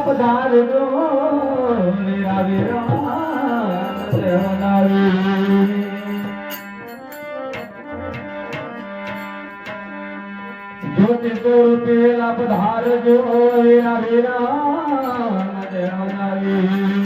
પધારજો મેરા વિરામ દેવનાવી જ્યોતિ સ્વરૂપેલા પધારજો મેરા વિરામ દેવનાવી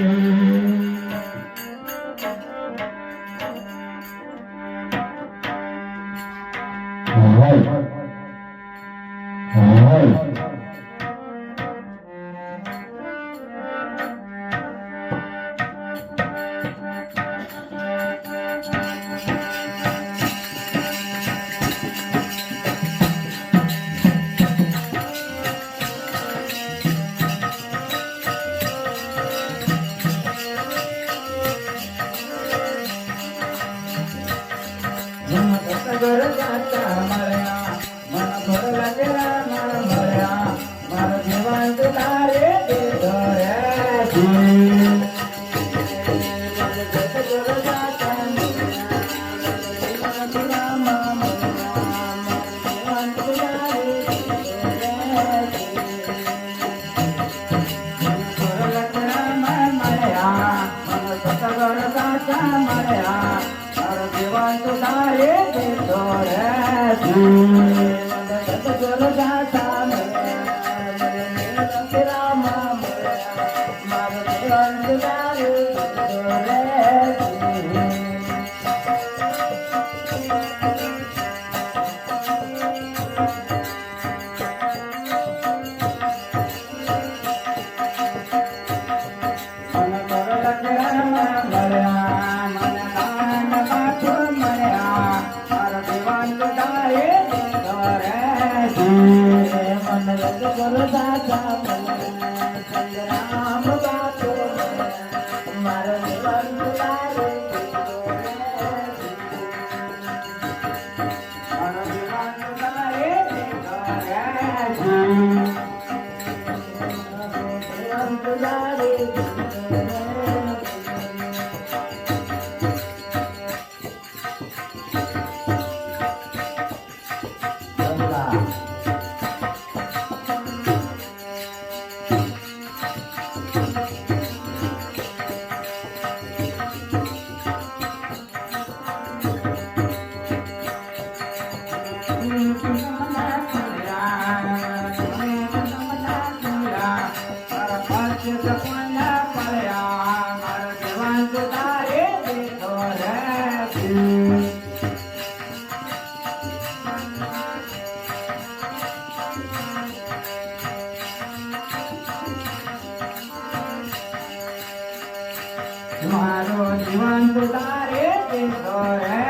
મારો જીવન તારે દેતો રે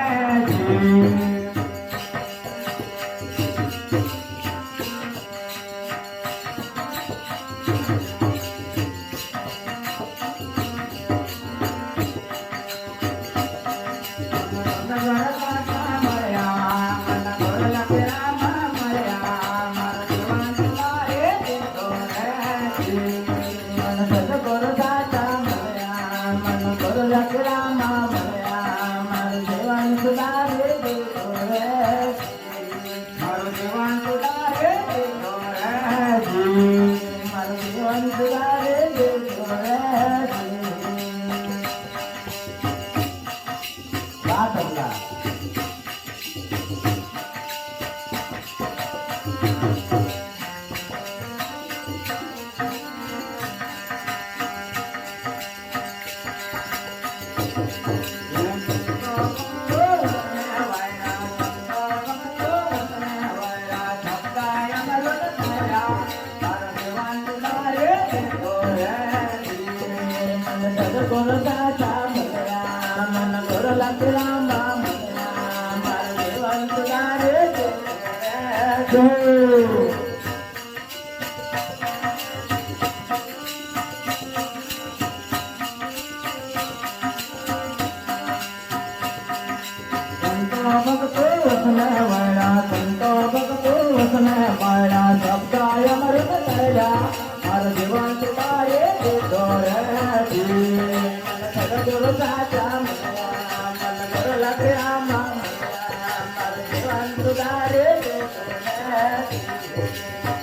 Thank you.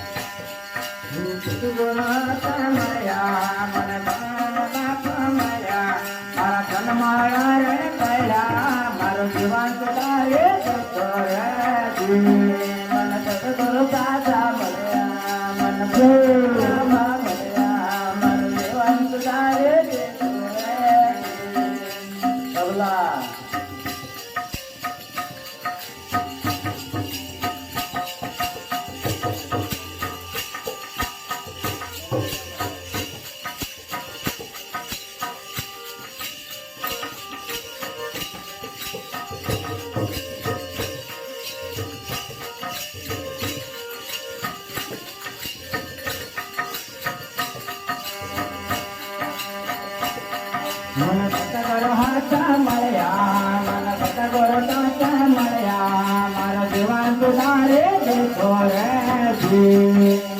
ગુણ મળ્યા મને બાપ મળ્યા મારા જન્માયા રે કયા મારો જીવન સુધારે જતો રે મને સદગુરુ દાદા મળ્યા મને પ્રેમમાં મળ્યા મારું જીવન સુધારે જતો રે તબલા મને સતગુરુ હાથા મળ્યા મને સતગુરુ દાતા મળ્યા મારો જીવન સુધારે દેખો રે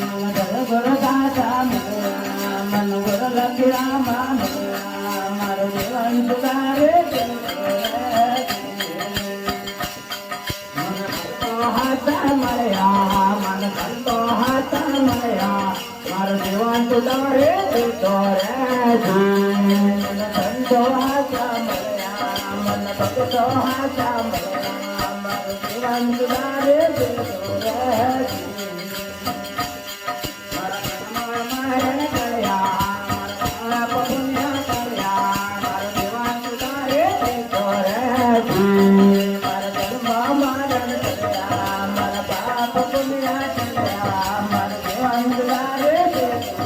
મને સતગુરુ દાતા મળ્યા મને ગુરુ લખીરામા મળ્યા મારો જીવન સુધારે દેખો રે મને સંતો હાથા મળ્યા મને સંતો હાથા મળ્યા મારો જીવન સુધારે દેખો રે સંતો હાથા મળ્યા મને ભક્તો હાથા મળ્યા મારું જીવન સુધારે દેતો રે મારા કર્મમાં મરણ કર્યા મારા પાપ પુણ્ય કર્યા મારું જીવન સુધારે દેતો રે મારા કર્મમાં મરણ કર્યા મારા પાપ પુણ્ય કર્યા મારું જીવન સુધારે દેતો રે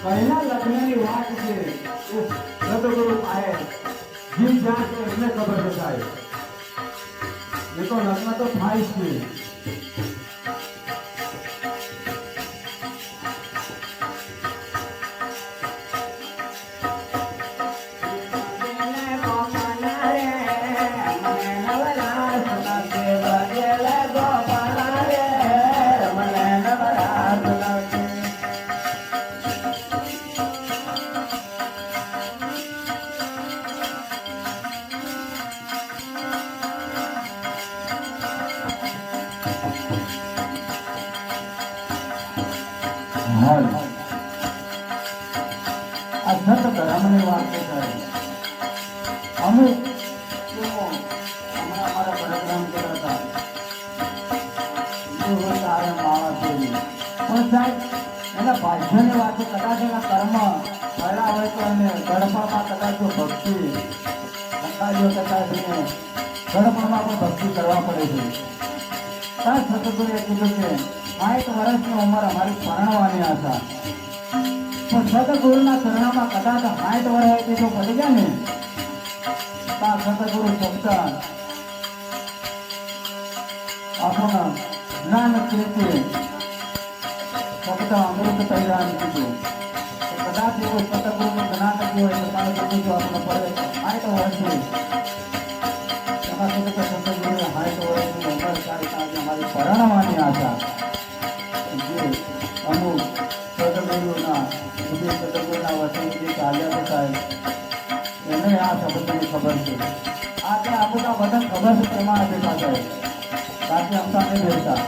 પહેલા લગ્નની વાત છે સદગુરુ આયે જીવ જ્યાં છે એમને ખબર છે સાહેબ એ તો લગ્ન તો થાય જ છે હાલ આ સત ધર્મની વાત છે સાહેબ. અમુક લોકો હમણાં અમારા પ્રોગ્રામ કર્યા હતા એ હોય તારે માવા જેવી પણ સાહેબ એના ભાગ્યની વાત છે. કદાચ એના કર્મ પહેલા હોય તો એને ગડપણમાં કદાચ જો ભક્તિ અંદાજો કદાચ એને ગડપણમાં પણ ભક્તિ કરવા પડે છે. ત્યાં સતગુરુએ કીધું કે 60 વર્ષની ઉંમર અમારી પરણવાની આશા. પણ સતગુરુના ચરણમાં કદાચ 60 વર્ષ જો પડી ગયા ને ત્યાં સતગુરુ શબ્દ આપણને જ્ઞાન કીર્તિ શબ્દ અમૃત તૈયાર કીધું. કદાચ એવું સતગુરુનું જ્ઞાન કર્યું હોય તો તારે કીધું જો આપણને પડે 60 વર્ષની એમાં કીધું કે સતગુરુએ 60 વર્ષની ઉંમર સારી અમારી પરણવાની આશા. જે અમુક સદગુરુના વચન જે ચાલ્યા છે સાહેબ એને આ શબ્દની ખબર છે. આજે આપણને બધા ખબર છે તેમાં બેઠા સાહેબ બાકી અમતા નહીં બેઠા.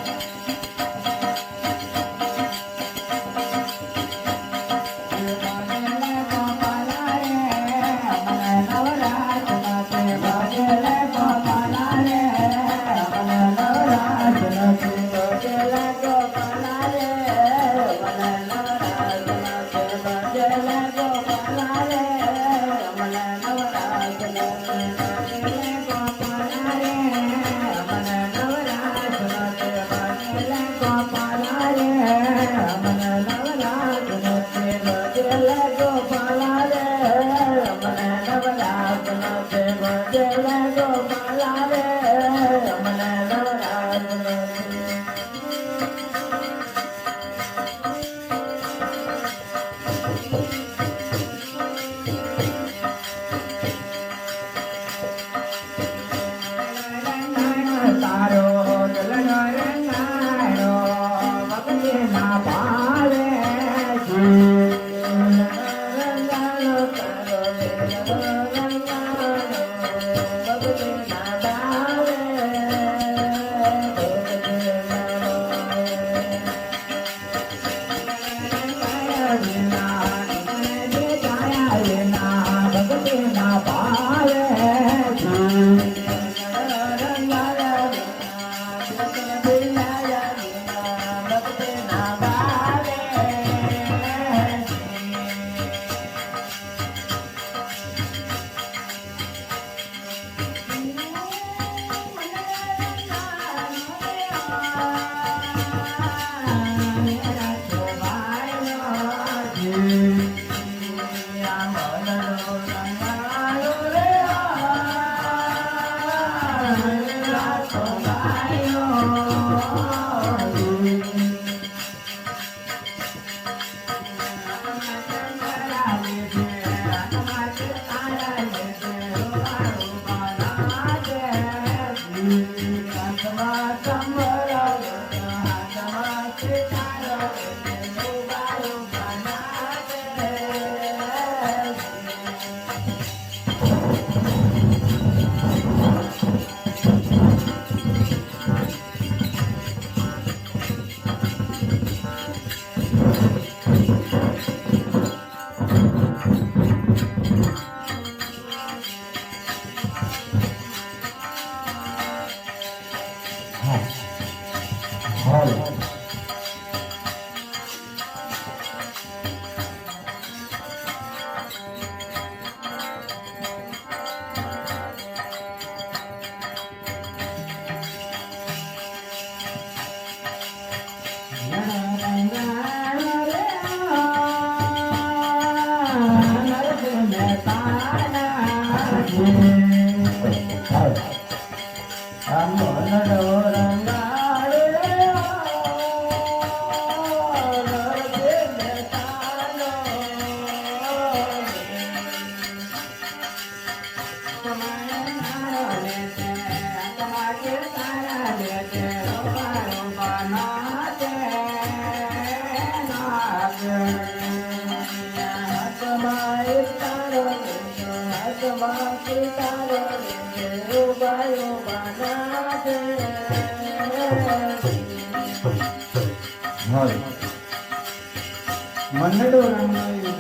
મંડળો રંગાઈ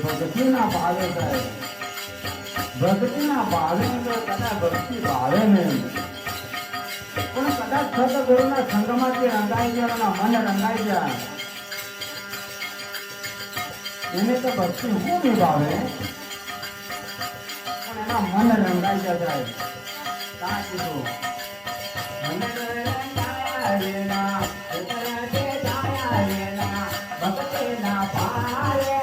ભક્તિના ભાવે થાય. ભક્તિના ભાવે તો કદાચ ભક્તિ ભાવે નહીં, પણ કદાચ સતગુરુના સંગમાંથી રંગાઈ જાય અને મન રંગાઈ જાય એને તો ભક્તિ હું નિભાવે, પણ એના મન રંગાઈ જાય. કાં કીધું મન રંગાયા રેના ઉતરતે જાયા રેના ભક્તિના પારે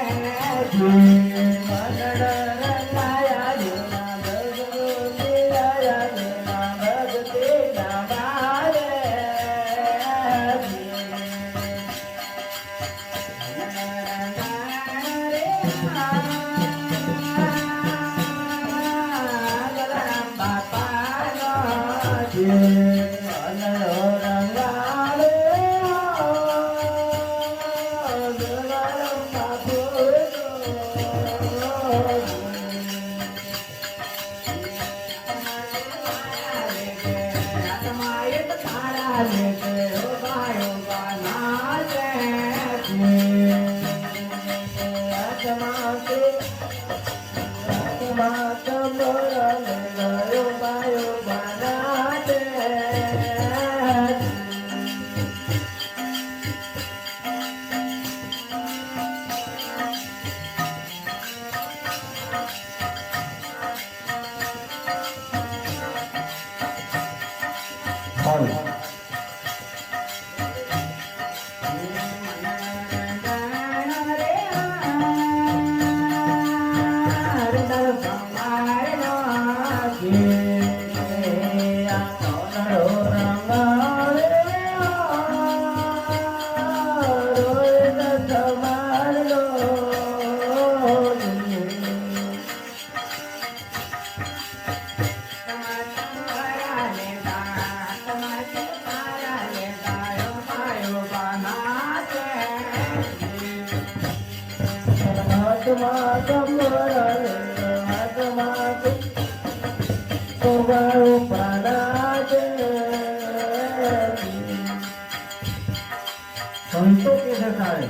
સંતો કે થાય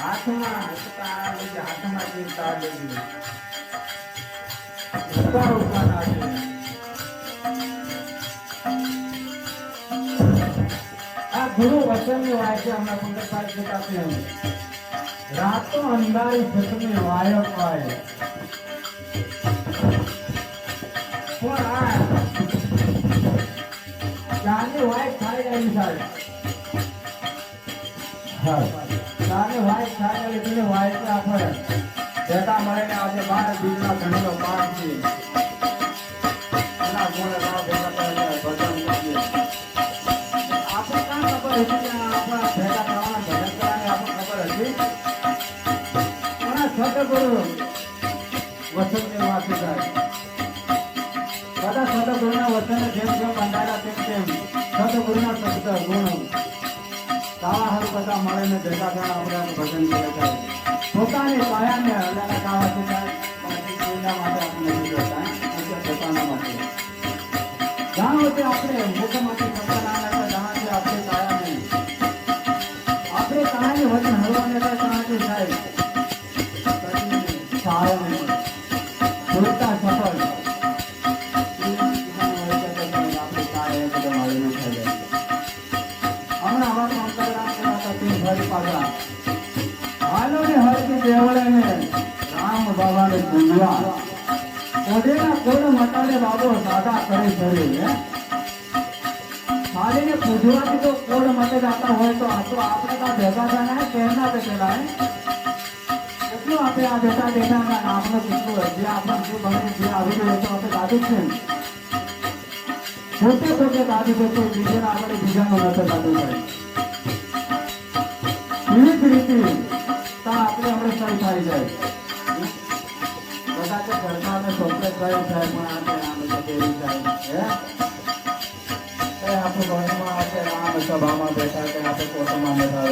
હાથમાં ચિંતા લેવી આ ગુરુ વચનની વાય હમણાં પંદર તારીખ જતા રાતો અંધારી સતની વાયક વાય ચાની વાય ખાઈ આવી સાહેબ. ચાની વાય ખાઈ આવી તેને વાય કે આપણે ભેગા મળીને આજે 12 બીજના ઘણીનો પાઠ છે એના મોડે ભેગા કરીને ભજન કરીએ. આપણે કાં ખબર હતી કે આપણા ભેગા થવાના ભજન કરવાની આપણે ખબર હતી, પણ સતગુરુ વચનની વાત થાય. બધા સતગુરુના વચન જેમ જેમ બંધાયેલા તેમ સતગુરુના શબ્દ ગુણ કાવા હર બધા મળીને ભેગા થઈને આપણે ભજન કરે છે. પોતાની કાયાને હલાના કાવાથી થાય કોઈના માટે આપણે નથી કરતા, પોતાના માટે જાણો તે આપણે મુખમાંથી શબ્દ ના નાખતા જાણો તે આપણી કાયાને આપણે કાયાની વચન હળવાને કાંથી થાય સહાય નહીં બોલતા સફળ રામ બાબા ને પૂજવા કોડેના કોડ મટાડે બાબો સાદા કરે કરે સાડીને પૂજવાથી તો કોડ મટે જતા હોય તો આપણે ત્યાં ભેગા થયા કેમના બેઠેલા કેટલું આપણે આ બેઠા બેઠા નામનો કેટલું જે આપણે જે બને જે આવી રહ્યો તો આપણે દાદુ છે પોતે પોતે દાદુ છે તો બીજાને આપણે બીજાનો નથી દાદુ થાય એવી જ રીતે આપણે આપણે સહી થઈ જાય. કદાચ ઘરમાં અમે સોપડે કયું થાય પણ આપણે આમ કેવી થાય આપણું ઘરમાં આપણે આમ સભામાં બેઠા કે આપણે કોટમાં બેઠા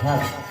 હા